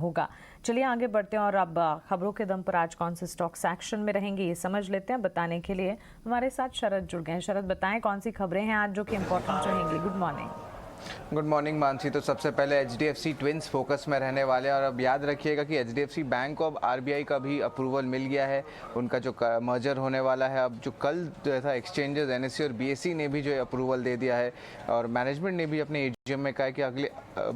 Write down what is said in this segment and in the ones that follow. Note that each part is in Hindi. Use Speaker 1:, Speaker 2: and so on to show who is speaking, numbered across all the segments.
Speaker 1: होगा। चलिए आगे बढ़ते हैं और अब खबरों के दम पर आज कौन से स्टॉक्स एक्शन में रहेंगे ये समझ लेते हैं। बताने के लिए हमारे साथ शरद जुड़ गए हैं। शरद, बताएं कौन सी खबरें हैं आज जो कि इम्पोर्टेंट रहेंगी। Good morning.
Speaker 2: Good morning Mansi. तो सबसे पहले एचडीएफसी ट्विंस फोकस में रहने वाले हैं और अब याद रखिएगा कि एचडीएफसी बैंक को अब आरबीआई का भी अप्रूवल मिल गया है। उनका जो मर्जर होने वाला है, अब जो कल जो था एक्सचेंजेस एनएससी और बीएसई ने भी जो है अप्रूवल दे दिया है और मैनेजमेंट ने भी अपने एजीएम में कहा है कि अगले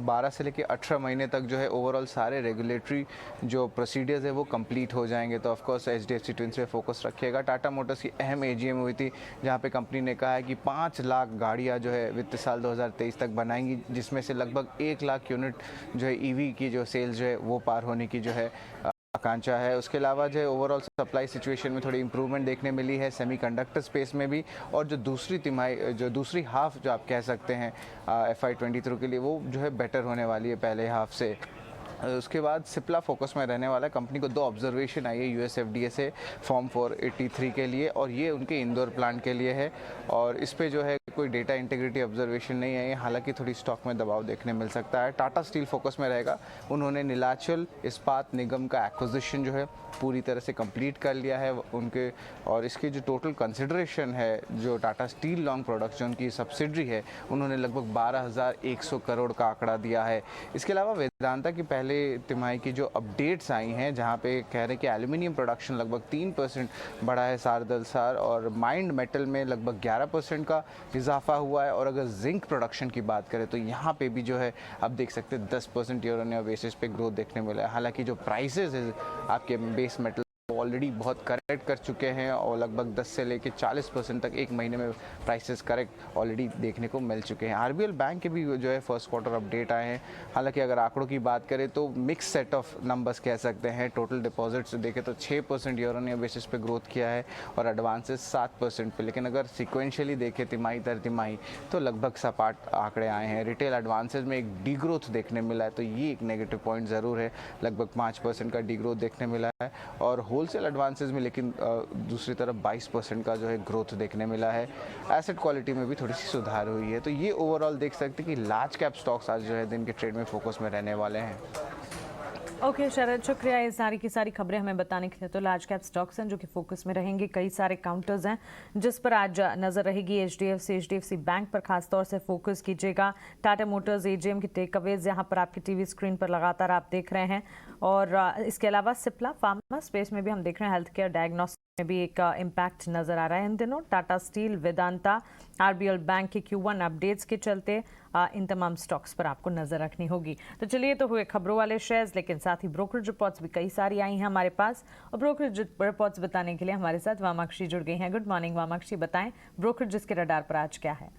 Speaker 2: 12 से लेकर 18 महीने तक जो है ओवरऑल सारे रेगुलेटरी जो प्रोसीडियर्स है वो कंप्लीट हो जाएंगे। तो ऑफकोर्स एचडीएफसी ट्विंस पे फोकस रखिएगा। टाटा मोटर्स की अहम एजीएम हुई थी जहाँ पे कंपनी ने कहा है कि 5 लाख गाड़ियाँ जो है वित्त साल 2023 तक बनाएंगी, जिसमें से लगभग 1 लाख यूनिट जो है ईवी की जो सेल्स जो है वो पार होने की जो है आकांक्षा है। उसके अलावा जो है ओवरऑल सप्लाई सिचुएशन में थोड़ी इंप्रूवमेंट देखने मिली है सेमीकंडक्टर स्पेस में भी, और जो दूसरी तिमाही जो दूसरी हाफ जो आप कह सकते हैं FY23 के लिए वो जो है बेटर होने वाली है पहले हाफ से। उसके बाद सिप्ला फोकस में रहने वाला है। कंपनी को 2 ऑब्जर्वेशन आई है यूएसएफडीए से फॉर्म 483 के लिए, और ये उनके इंदौर प्लांट के लिए है और इस पे जो है कोई डेटा इंटीग्रिटी ऑब्जर्वेशन नहीं है। हालांकि थोड़ी स्टॉक में दबाव देखने मिल सकता है। टाटा स्टील फोकस में रहेगा। उन्होंने नीलाचल इस्पात निगम का एक्विजिशन जो है पूरी तरह से कंप्लीट कर लिया है उनके, और इसकी जो टोटल कंसिडरेशन है जो टाटा स्टील लॉन्ग प्रोडक्ट्स जो उनकी सब्सिडरी है उन्होंने लगभग 12,100 करोड़ का आंकड़ा दिया है। इसके अलावा वेदांता की पहले तिमाही की जो अपडेट्स आई हैं जहां पे कह रहे हैं कि एल्यूमिनियम प्रोडक्शन लगभग 3% बढ़ा है सार और माइंड मेटल में लगभग 11% का इजाफा हुआ है। और अगर जिंक प्रोडक्शन की बात करें तो यहाँ पे भी जो है आप देख सकते हैं 10% ईयर ऑन ईयर बेसिस पे ग्रोथ देखने मिला है। हालांकि जो प्राइसेस है आपके बेस मेटल ऑलरेडी बहुत करेक्ट कर चुके हैं और लगभग 10 से लेकर 40% तक एक महीने में प्राइसेस करेक्ट ऑलरेडी देखने को मिल चुके हैं। आरबीएल बैंक के भी जो है फर्स्ट क्वार्टर अपडेट आए हैं। हालांकि अगर आंकड़ों की बात करें तो मिक्स सेट ऑफ नंबर्स कह सकते हैं। टोटल डिपॉजिट्स देखें तो 6% ईयर ऑन ईयर बेसिस पे ग्रोथ किया है और एडवांसेस 7% पे, लेकिन अगर सिक्वेंशियली देखें तिमाही दर तिमाही तो लगभग सपाट आंकड़े आए हैं। रिटेल एडवांसेज में एक डी ग्रोथ देखने मिला है, तो ये एक नेगेटिव पॉइंट ज़रूर है। लगभग 5% का डी ग्रोथ देखने मिला है और होलसेल एडवांसेस में लेकिन दूसरी तरफ 22% का जो है ग्रोथ देखने मिला है। एसेट क्वालिटी में भी थोड़ी सी सुधार हुई है। तो ये ओवरऑल देख सकते हैं कि लार्ज कैप स्टॉक्स आज जो है दिन के ट्रेड में फोकस में रहने वाले हैं।
Speaker 1: ओके शरद, शुक्रिया ये सारी की सारी खबरें हमें बताने के लिए। तो लार्ज कैप स्टॉक्स हैं जो कि फोकस में रहेंगे। कई सारे काउंटर्स हैं जिस पर आज नजर रहेगी। एचडीएफसी बैंक पर खासतौर से फोकस कीजिएगा। टाटा मोटर्स एजीएम की टेक अवेज यहाँ पर आपकी टीवी स्क्रीन पर लगातार आप देख रहे हैं। और इसके अलावा सिप्ला फार्मा स्पेस में भी हम देख रहे हैं। हेल्थ केयर डायग्नोस्टिक में भी एक इम्पैक्ट नजर आ रहा है इन दिनों। Tata steel, Vedanta, RBL bank के Q1 अपडेट्स के चलते इन तमाम स्टॉक्स पर आपको नजर रखनी होगी। तो चलिए, तो हुए खबरों वाले शेयर्स, लेकिन साथ ही ब्रोकरेज रिपोर्ट्स भी कई सारी आई हैं हमारे पास। और ब्रोकरेज रिपोर्ट्स बताने के लिए हमारे साथ वामाक्षी जुड़ गई हैं। गुड मॉर्निंग वामाक्षी, बताएं ब्रोकरेज के रडार पर आज क्या है।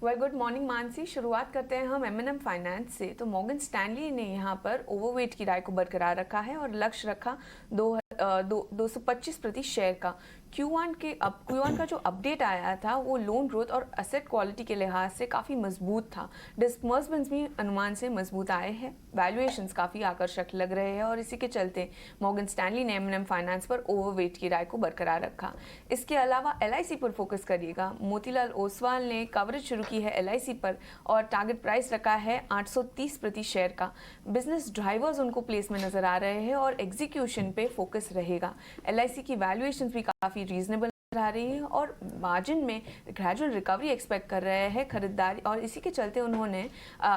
Speaker 3: Good morning Mansi. शुरुआत करते हैं हम एम फाइनेंस से। तो मॉर्गन स्टैनली ने यहाँ पर ओवरवेट की राय को बरकरार रखा है और लक्ष्य रखा 225 प्रति शेयर का। Q1 का जो अपडेट आया था वो लोन ग्रोथ और एसेट क्वालिटी के लिहाज से काफ़ी मजबूत था। डिस्बर्समेंट्स भी अनुमान से मजबूत आए हैं। वैल्यूएशंस काफ़ी आकर्षक लग रहे हैं और इसी के चलते मॉर्गन स्टैनली ने एम फाइनेंस पर ओवरवेट की राय को बरकरार रखा। इसके अलावा LIC पर फोकस करिएगा। मोतीलाल ओसवाल ने कवरेज शुरू की है LIC पर और टारगेट प्राइस रखा है 830 प्रति शेयर का। बिजनेस ड्राइवर्स उनको प्लेस में नजर आ रहे हैं और एग्जीक्यूशन पे फोकस रहेगा। LIC की वैल्यूएशंस भी काफ़ी रीजनेबल आ रही है और मार्जिन में ग्रेजुअल रिकवरी एक्सपेक्ट कर रहे हैं खरीदारी, और इसी के चलते उन्होंने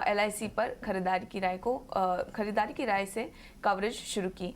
Speaker 3: LIC पर खरीदारी की राय से कवरेज शुरू की।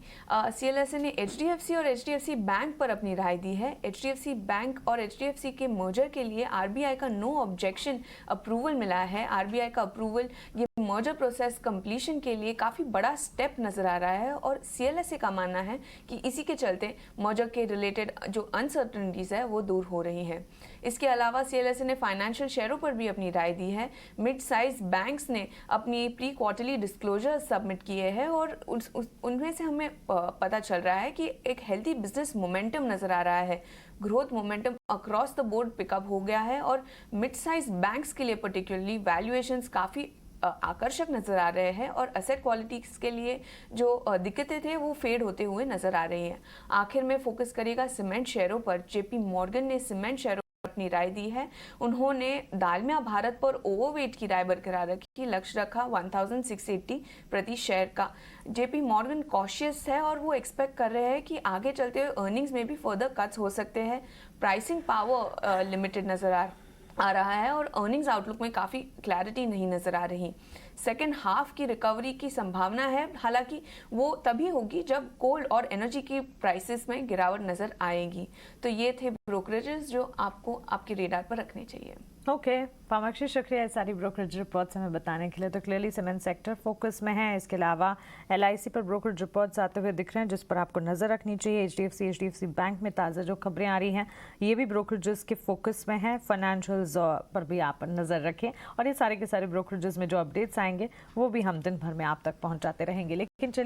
Speaker 3: CLSA ने HDFC और HDFC बैंक पर अपनी राय दी है। HDFC बैंक और HDFC के मर्जर के लिए RBI का नो ऑब्जेक्शन अप्रूवल मिला है। RBI का अप्रूवल ये मर्जर प्रोसेस कंप्लीशन के लिए काफ़ी बड़ा स्टेप नजर आ रहा है और CLSA का मानना है कि इसी के चलते मर्जर के रिलेटेड जो अनसर्टनिटीज है वो दूर हो रही हैं। इसके अलावा CLSA ने फाइनेंशियल शेयरों पर भी अपनी राय दी है। मिड साइज बैंक्स ने अपनी प्री क्वार्टरली डिस्क्लोजर सबमिट किए हैं और उनमें से हमें पता चल रहा है कि एक हेल्थी बिजनेस मोमेंटम नजर आ रहा है। Growth momentum across the board pickup हो गया है और मिड साइज बैंक्स के लिए पर्टिकुलरली वैल्यूएशंस काफ़ी आकर्षक नजर आ रहे हैं और एसेट क्वालिटी के लिए जो दिक्कतें थे वो फेड होते हुए नजर आ रही हैं। आखिर में फोकस करिएगा सीमेंट शेयरों पर। JP मॉर्गन ने सीमेंट शेयरों पर अपनी राय दी है। उन्होंने डालमिया भारत पर ओवरवेट की राय बरकरार रखी, लक्ष्य रखा 1680 प्रति शेयर का। जेपी मॉर्गन कॉशियस है और वो एक्सपेक्ट कर रहे हैं कि आगे चलते हुए अर्निंग्स में भी फर्दर कट्स हो सकते हैं। प्राइसिंग पावर लिमिटेड नजर आ रहा है और अर्निंग्स आउटलुक में काफ़ी क्लैरिटी नहीं नज़र आ रही। सेकेंड हाफ की रिकवरी की संभावना है, हालांकि वो तभी होगी जब कोल और एनर्जी की प्राइसेस में गिरावट नज़र आएगी। तो ये थे ब्रोकरेजेस जो आपको आपके रेडार पर रखने चाहिए।
Speaker 1: ओके, पामाक्षी शुक्रिया ये सारी ब्रोकरेज रिपोर्ट्स हमें बताने के लिए। तो क्लियरली सीमेंट सेक्टर फोकस में है। इसके अलावा LIC पर ब्रोकरेज रिपोर्ट्स आते हुए दिख रहे हैं जिस पर आपको नज़र रखनी चाहिए। HDFC बैंक में ताज़ा जो खबरें आ रही हैं ये भी ब्रोकरेजेस के फोकस में है। फाइनेंशियल्स पर भी आप नज़र रखें और ये सारे के सारे ब्रोकरेजेस में जो अपडेट्स आएंगे वो भी हम दिन भर में आप तक पहुँचाते रहेंगे। लेकिन चलिए